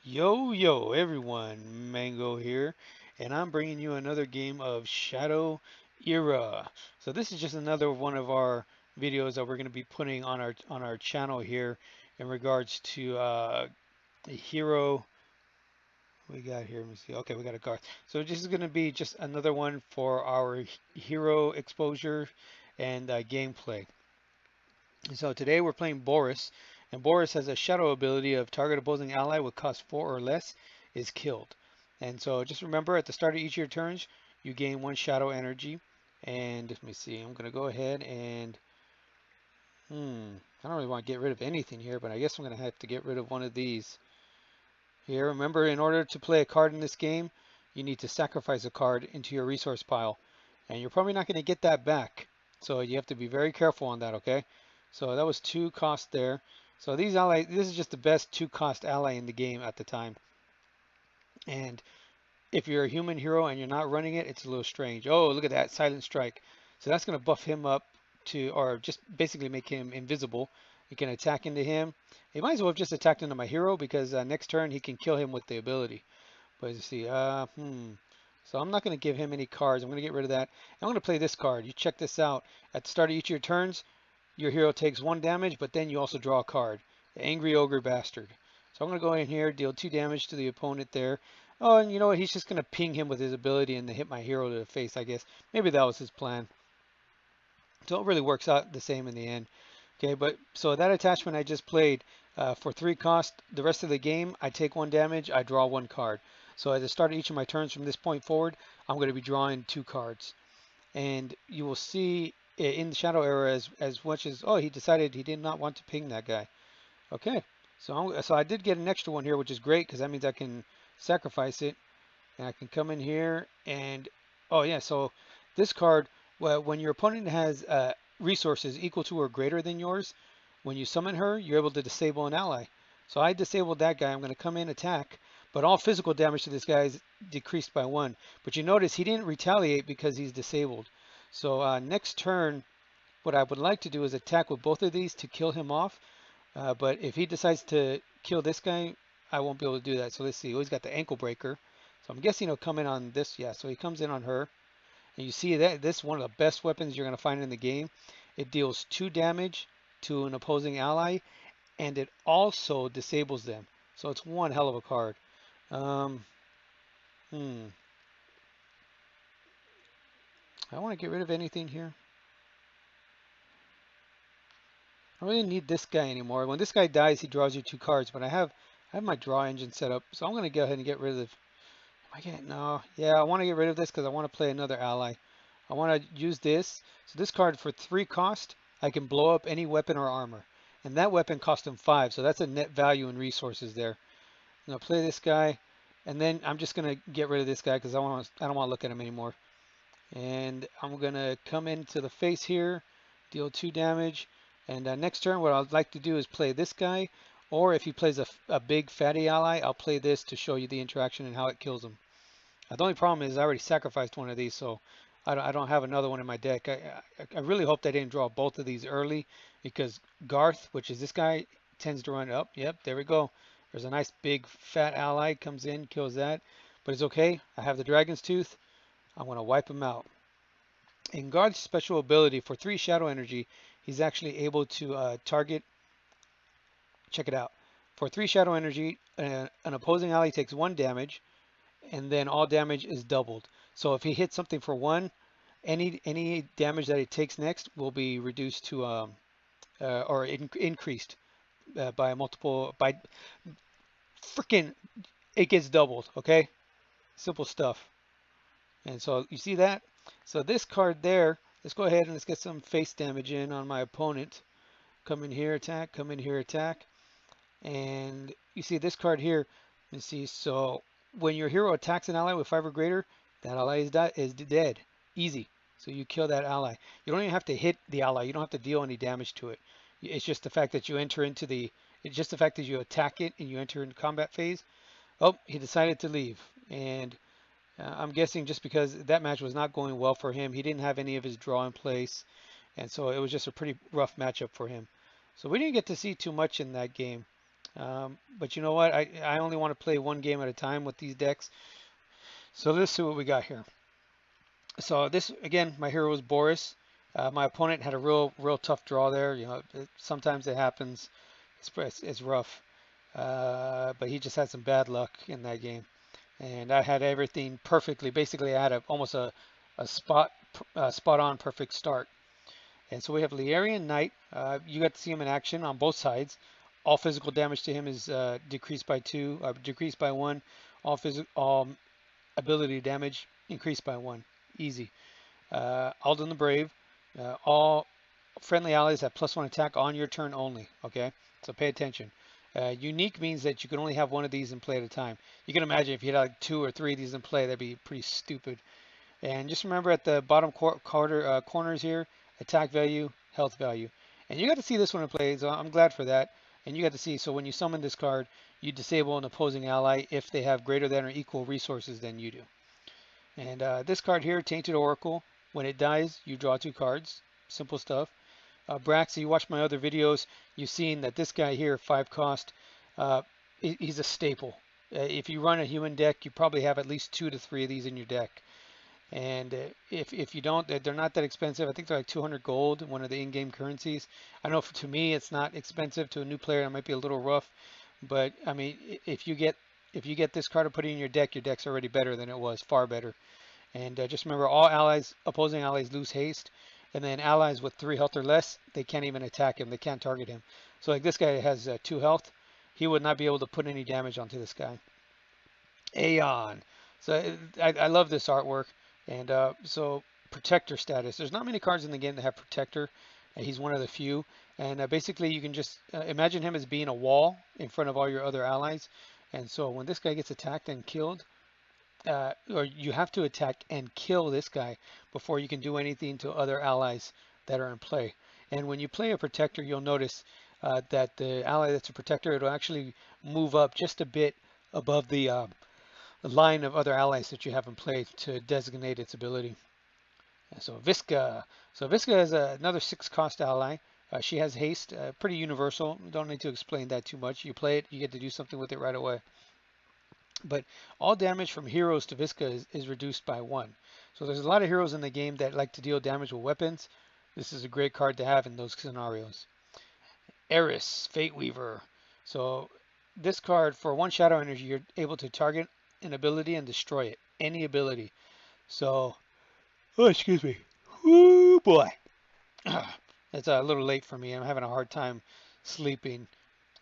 Yo everyone, Mango here, and I'm bringing you another game of Shadow Era. So this is just another one of our videos that we're going to be putting on our channel here in regards to a hero we got here. Let me see. Okay, we got a Garth. So this is going to be just another one for our hero exposure and gameplay. And so today we're playing Boris, and Boris has a shadow ability of target opposing ally with cost 4 or less is killed. And so just remember at the start of each of your turns, you gain 1 shadow energy. And let me see, I'm going to go ahead and, I don't really want to get rid of anything here, but I guess I'm going to have to get rid of one of these. Here, remember in order to play a card in this game, you need to sacrifice a card into your resource pile. And you're probably not going to get that back. So you have to be very careful on that, okay? So that was 2 cost there. So these ally, this is just the best 2 cost ally in the game at the time. And if you're a human hero and you're not running it, it's a little strange. Oh, look at that, Silent Strike. So that's going to buff him up to, or just basically make him invisible. You can attack into him. You might as well have just attacked into my hero because next turn he can kill him with the ability. But you see, So I'm not going to give him any cards. I'm going to get rid of that. I'm going to play this card. You check this out. At the start of each of your turns, your hero takes 1 damage, but then you also draw a card. The Angry Ogre Bastard. So I'm going to go in here, deal 2 damage to the opponent there. Oh, and you know what? He's just going to ping him with his ability and hit my hero to the face, I guess. Maybe that was his plan. So it really works out the same in the end. Okay, but so that attachment I just played for 3 cost, the rest of the game, I take 1 damage, I draw 1 card. So at the start of each of my turns from this point forward, I'm going to be drawing 2 cards. And you will see in the Shadow Era as much as, oh, he decided he did not want to ping that guy. Okay, so I did get an extra one here, which is great because that means I can sacrifice it. And I can come in here and, oh yeah, so this card, well, when your opponent has resources equal to or greater than yours, when you summon her, you're able to disable an ally. So I disabled that guy. I'm going to come in, attack, but all physical damage to this guy is decreased by 1. But you notice he didn't retaliate because he's disabled. So next turn, what I would like to do is attack with both of these to kill him off. But if he decides to kill this guy, I won't be able to do that. So let's see. Oh, he's got the ankle breaker. So I'm guessing he'll come in on this. Yeah, so he comes in on her. And you see that this is one of the best weapons you're going to find in the game. It deals 2 damage to an opposing ally, and it also disables them. So it's one hell of a card. Um, hmm. I want to get rid of anything here. I don't really need this guy anymore. When this guy dies, he draws you 2 cards, but I have my draw engine set up, so I'm going to go ahead and get rid of. I can't, no. Yeah, I want to get rid of this because I want to play another ally. I want to use this. So this card for 3 cost, I can blow up any weapon or armor. And that weapon cost him 5, so that's a net value in resources there. I'm going to play this guy, and then I'm just going to get rid of this guy because I don't want to look at him anymore. And I'm going to come into the face here, deal 2 damage. And next turn, what I'd like to do is play this guy. Or if he plays a big fatty ally, I'll play this to show you the interaction and how it kills him. The only problem is I already sacrificed one of these, so I don't have another one in my deck. I really hope they didn't draw both of these early because Garth, which is this guy, tends to run up. Yep, there we go. There's a nice big fat ally, comes in, kills that. But it's okay. I have the Dragon's Tooth. I'm going to wipe him out. In Garth's special ability, for 3 Shadow Energy, he's actually able to target. Check it out. For 3 Shadow Energy, an opposing ally takes 1 damage, and then all damage is doubled. So if he hits something for 1, any damage that it takes next will be reduced to or increased by a multiple by freaking it gets doubled. Okay, simple stuff. And so you see that. So this card there. Let's go ahead and let's get some face damage in on my opponent. Come in here, attack. Come in here, attack. And you see this card here. You see, so when your hero attacks an ally with 5 or greater, that ally is dead. Easy. So you kill that ally. You don't even have to hit the ally. You don't have to deal any damage to it. It's just the fact that you enter into the, it's just the fact that you attack it and you enter into combat phase. Oh, he decided to leave. And I'm guessing just because that match was not going well for him, he didn't have any of his draw in place. And so it was just a pretty rough matchup for him. So we didn't get to see too much in that game. But you know what? I only want to play one game at a time with these decks. So let's see what we got here. So this again, my hero was Boris. My opponent had a real tough draw there. You know, sometimes it happens. It's rough, but he just had some bad luck in that game. And I had everything perfectly. Basically, I had almost a spot on perfect start. And so we have Lierian Knight. You got to see him in action on both sides. All physical damage to him is decreased by 2, decreased by 1. All ability damage increased by 1. Easy. Alden the Brave. All friendly allies have +1 attack on your turn only. Okay, so pay attention. Unique means that you can only have one of these in play at a time. You can imagine if you had like 2 or 3 of these in play, that'd be pretty stupid. And just remember at the bottom corners here, attack value, health value. And you got to see this one in play, so I'm glad for that. And you got to see, so when you summon this card, you disable an opposing ally if they have greater than or equal resources than you do. And this card here, Tainted Oracle, when it dies, you draw 2 cards. Simple stuff. Brax, you watch my other videos, you've seen that this guy here, 5 cost, he's a staple. If you run a human deck, you probably have at least 2 to 3 of these in your deck. And if you don't, they're not that expensive. I think they're like 200 gold, one of the in-game currencies. I know to me it's not expensive. To a new player, it might be a little rough, but I mean, if you get this card to put in your deck's already better than it was, far better. And just remember, all allies, opposing allies, lose haste, and then allies with 3 health or less, they can't even attack him. They can't target him. So like this guy has 2 health, he would not be able to put any damage onto this guy. Aeon. So I love this artwork. And so protector status. There's not many cards in the game that have protector. And he's one of the few. And basically you can just imagine him as being a wall in front of all your other allies. And so when this guy gets attacked and killed, or you have to attack and kill this guy before you can do anything to other allies that are in play. And when you play a protector, you'll notice that the ally that's a protector, it'll actually move up just a bit above the line of other allies that you have in play to designate its ability. And so Visca. So Visca is another 6 cost ally. She has haste, pretty universal. Don't need to explain that too much. You play it, you get to do something with it right away. But all damage from heroes to Visca is reduced by 1. So there's a lot of heroes in the game that like to deal damage with weapons. This is a great card to have in those scenarios. Eris, Fate Weaver. So this card, for 1 shadow energy, you're able to target an ability and destroy it. Any ability. So, oh, excuse me. Woo boy. It's a little late for me. I'm having a hard time sleeping.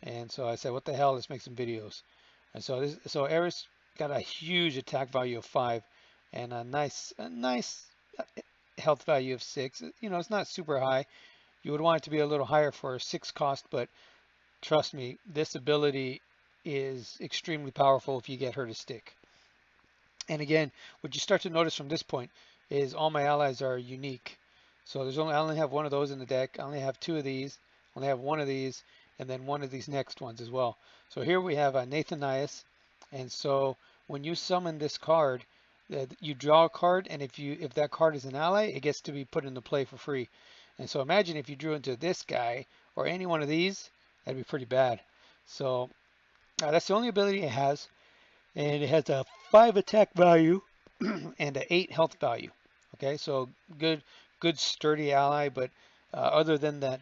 And so I said, what the hell, let's make some videos. And so Eris got a huge attack value of 5 and a nice health value of 6. You know, it's not super high. You would want it to be a little higher for a 6 cost, but trust me, this ability is extremely powerful if you get her to stick. And again, what you start to notice from this point is all my allies are unique. So I only have 1 of those in the deck. I only have 2 of these. I only have 1 of these, and then 1 of these next ones as well. So here we have Nathanias, and so when you summon this card, you draw a card, and if that card is an ally, it gets to be put into play for free. And so imagine if you drew into this guy or any one of these, that'd be pretty bad. So that's the only ability it has, and it has a 5 attack value and an 8 health value. Okay, so good sturdy ally, but other than that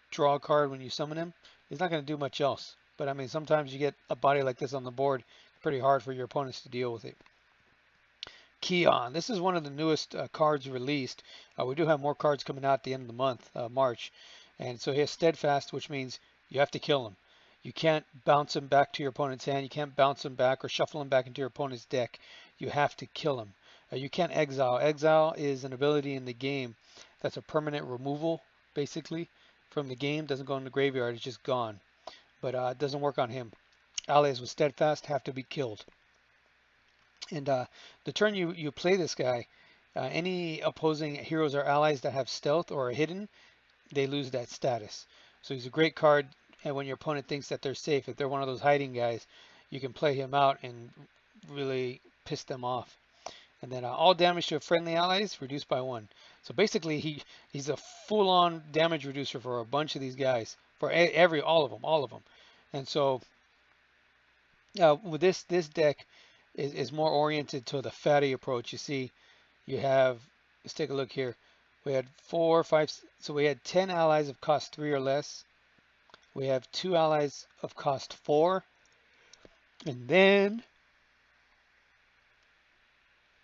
draw card when you summon him, he's not going to do much else. But I mean, sometimes you get a body like this on the board, pretty hard for your opponents to deal with it. Keon, this is one of the newest cards released. We do have more cards coming out at the end of the month, March. And so he has Steadfast, which means you have to kill him. You can't bounce him back to your opponent's hand. You can't bounce him back or shuffle him back into your opponent's deck. You have to kill him. You can't exile. Exile is an ability in the game that's a permanent removal, basically, from the game. Doesn't go in the graveyard. It's just gone. But it doesn't work on him. Allies with Steadfast have to be killed. And the turn you play this guy, any opposing heroes or allies that have stealth or are hidden, they lose that status. So he's a great card, and when your opponent thinks that they're safe, if they're one of those hiding guys, you can play him out and really piss them off. And then all damage to friendly allies reduced by 1. So basically he's a full-on damage reducer for a bunch of these guys, for all of them. And so With this deck is more oriented to the fatty approach. You see, you have, let's take a look here. We had 4, 5, so we had 10 allies of cost 3 or less. We have 2 allies of cost 4, and then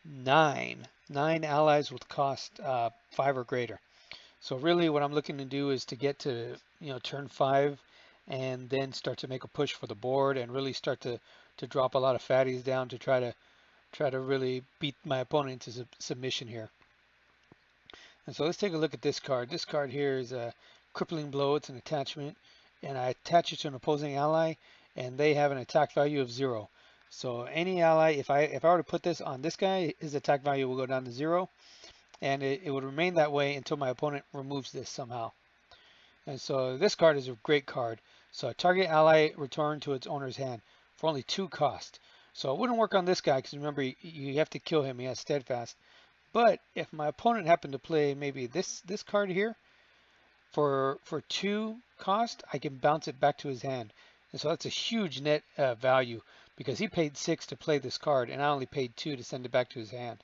9 allies with cost 5 or greater. So really what I'm looking to do is to get to, turn 5 and then start to make a push for the board and really start to drop a lot of fatties down to try to really beat my opponent into submission here. And so let's take a look at this card. This card here is a crippling blow. It's an attachment, and I attach it to an opposing ally, and they have an attack value of 0. So any ally, if I were to put this on this guy, his attack value will go down to 0, and it would remain that way until my opponent removes this somehow. And so this card is a great card. So a target ally return to its owner's hand for only 2 cost. So it wouldn't work on this guy because remember you have to kill him. He has steadfast. But if my opponent happened to play maybe this card here for 2 cost, I can bounce it back to his hand. And so that's a huge net value because he paid 6 to play this card and I only paid 2 to send it back to his hand.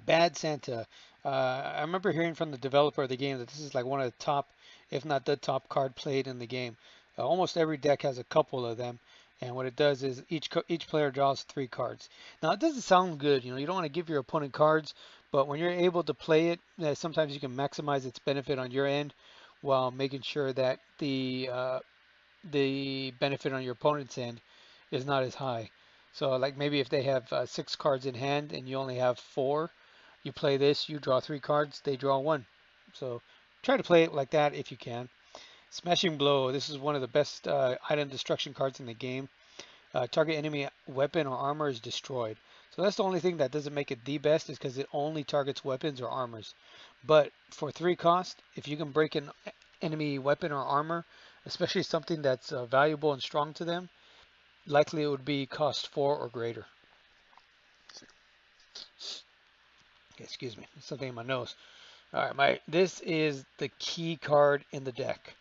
Bad Santa. I remember hearing from the developer of the game that this is like one of the top, if not the top card played in the game. Almost every deck has a couple of them, and what it does is each player draws 3 cards. Now it doesn't sound good, you don't want to give your opponent cards, but when you're able to play it, sometimes you can maximize its benefit on your end while making sure that the benefit on your opponent's end is not as high. So like maybe if they have 6 cards in hand and you only have 4, you play this, you draw 3 cards, they draw 1. So try to play it like that if you can. Smashing Blow, this is one of the best item destruction cards in the game. Target enemy weapon or armor is destroyed. So that's the only thing that doesn't make it the best is because it only targets weapons or armors. But for 3 cost, if you can break an enemy weapon or armor, especially something that's valuable and strong to them, likely it would be cost 4 or greater. Okay, excuse me, there's something in my nose. All right, this is the key card in the deck.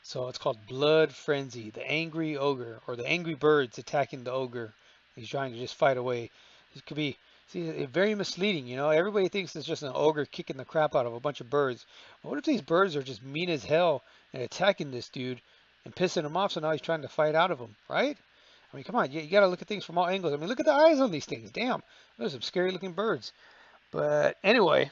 So it's called Blood Frenzy, the angry ogre, or the angry birds attacking the ogre. He's trying to just fight away. This could be, see, very misleading, Everybody thinks it's just an ogre kicking the crap out of a bunch of birds. But what if these birds are just mean as hell and attacking this dude and pissing him off, so now he's trying to fight out of them, right? I mean, come on, you got to look at things from all angles. I mean, look at the eyes on these things. Damn, those are some scary looking birds. But anyway,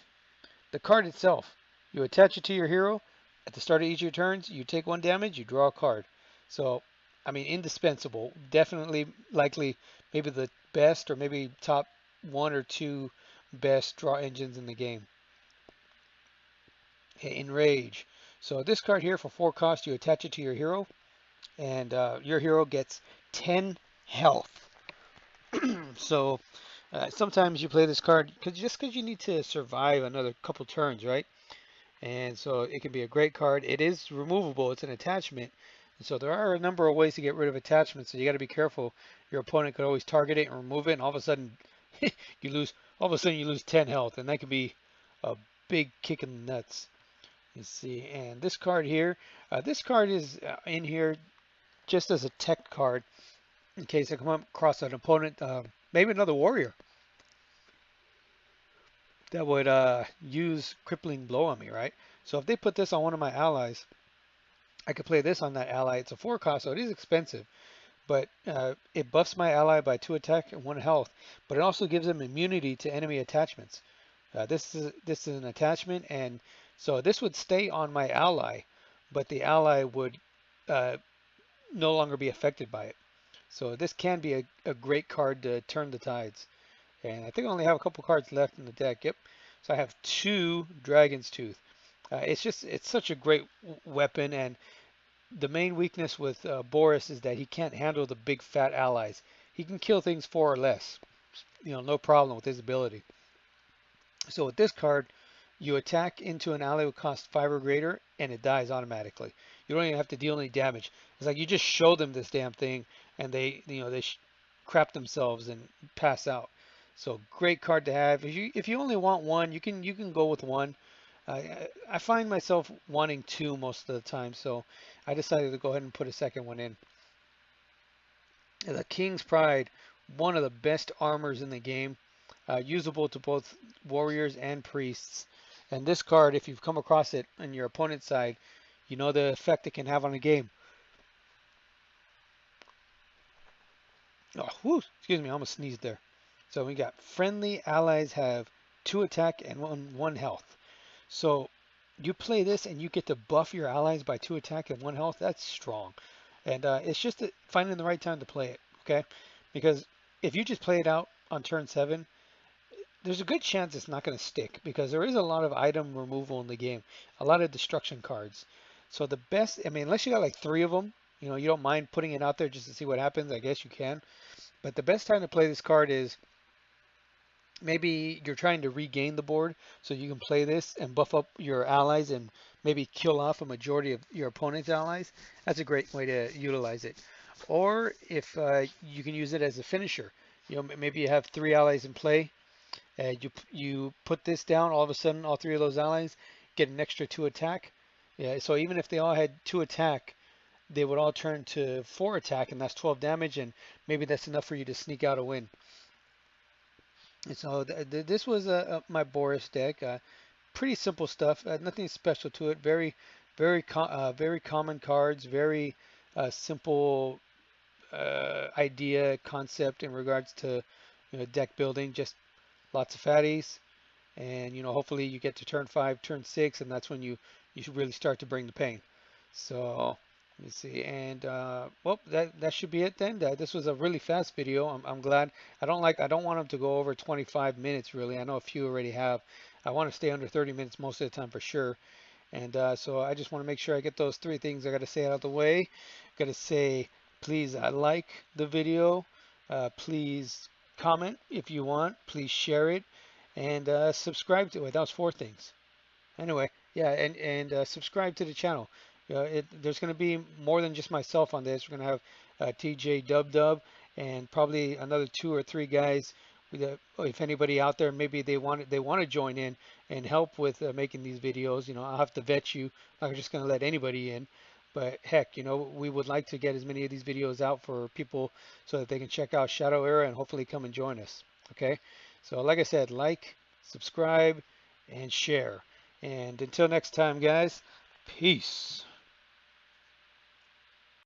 the card itself, you attach it to your hero. At the start of each of your turns, you take 1 damage, you draw a card. So, I mean, indispensable. Definitely, likely, maybe the best or maybe top 1 or 2 best draw engines in the game. Enrage. So this card here for 4 cost, you attach it to your hero, and your hero gets 10 health. So sometimes you play this card just because you need to survive another couple turns, right? And so it can be a great card. It is removable. It's an attachment. And so there are a number of ways to get rid of attachments. So you got to be careful. Your opponent could always target it and remove it, and all of a sudden you lose. All of a sudden you lose 10 health, and that could be a big kick in the nuts. Let's see. And this card here, this card is in here just as a tech card in case I come across an opponent, maybe another warrior that would use crippling blow on me, right? So if they put this on one of my allies, I could play this on that ally. It's a 4 cost, so it is expensive, but it buffs my ally by 2 attack and 1 health, but it also gives them immunity to enemy attachments. This is an attachment, and so this would stay on my ally, but the ally would no longer be affected by it. So this can be a great card to turn the tides. And I think I only have a couple cards left in the deck. Yep. So I have 2 Dragon's Tooth. It's such a great weapon, and the main weakness with Boris is that he can't handle the big fat allies. He can kill things 4 or less, no problem with his ability. So with this card, you attack into an ally with cost 5 or greater, and it dies automatically. You don't even have to deal any damage. It's like you just show them this damn thing, and they crap themselves and pass out. So great card to have. If you only want 1, you can go with 1. I find myself wanting 2 most of the time, so I decided to go ahead and put a second one in. The King's Pride, one of the best armors in the game, usable to both warriors and priests. And this card, if you've come across it on your opponent's side, you know the effect it can have on a game. Oh, whew, excuse me, I almost sneezed there. So we got friendly allies have 2 attack and one health. So you play this and you get to buff your allies by 2 attack and 1 health. That's strong. And it's just finding the right time to play it, okay? Because if you just play it out on turn 7, there's a good chance it's not going to stick because there is a lot of item removal in the game, a lot of destruction cards. So the best, I mean, unless you got like 3 of them, you know, you don't mind putting it out there just to see what happens, I guess you can. But the best time to play this card is maybe you're trying to regain the board so you can play this and buff up your allies and maybe kill off a majority of your opponent's allies. That's a great way to utilize it. Or if you can use it as a finisher, you know, maybe you have 3 allies in play and you put this down, all of a sudden all 3 of those allies get an extra 2 attack. Yeah, so even if they all had 2 attack, they would all turn to 4 attack, and that's 12 damage, and maybe that's enough for you to sneak out a win. And so this was my Boris deck. Pretty simple stuff. Nothing special to it. Very common cards. Very simple idea concept in regards to deck building. Just lots of fatties, and hopefully you get to turn 5, turn 6, and that's when you should really start to bring the pain. So let me see, and well, that should be it then. This was a really fast video. I'm glad. I don't want them to go over 25 minutes really. I know a few already have. I want to stay under 30 minutes most of the time for sure. And so I just want to make sure I get those 3 things I got to say out of the way. Got to say, please like the video. Please comment if you want. Please share it and subscribe to it. That was 4 things. Anyway, yeah, and subscribe to the channel. There's going to be more than just myself on this. We're going to have TJ Dub and probably another 2 or 3 guys. If anybody out there, maybe they want to join in and help with making these videos. I'll have to vet you. I'm not just going to let anybody in. But heck, we would like to get as many of these videos out for people so that they can check out Shadow Era and hopefully come and join us. Okay? So like I said, like, subscribe, and share. And until next time, guys, peace.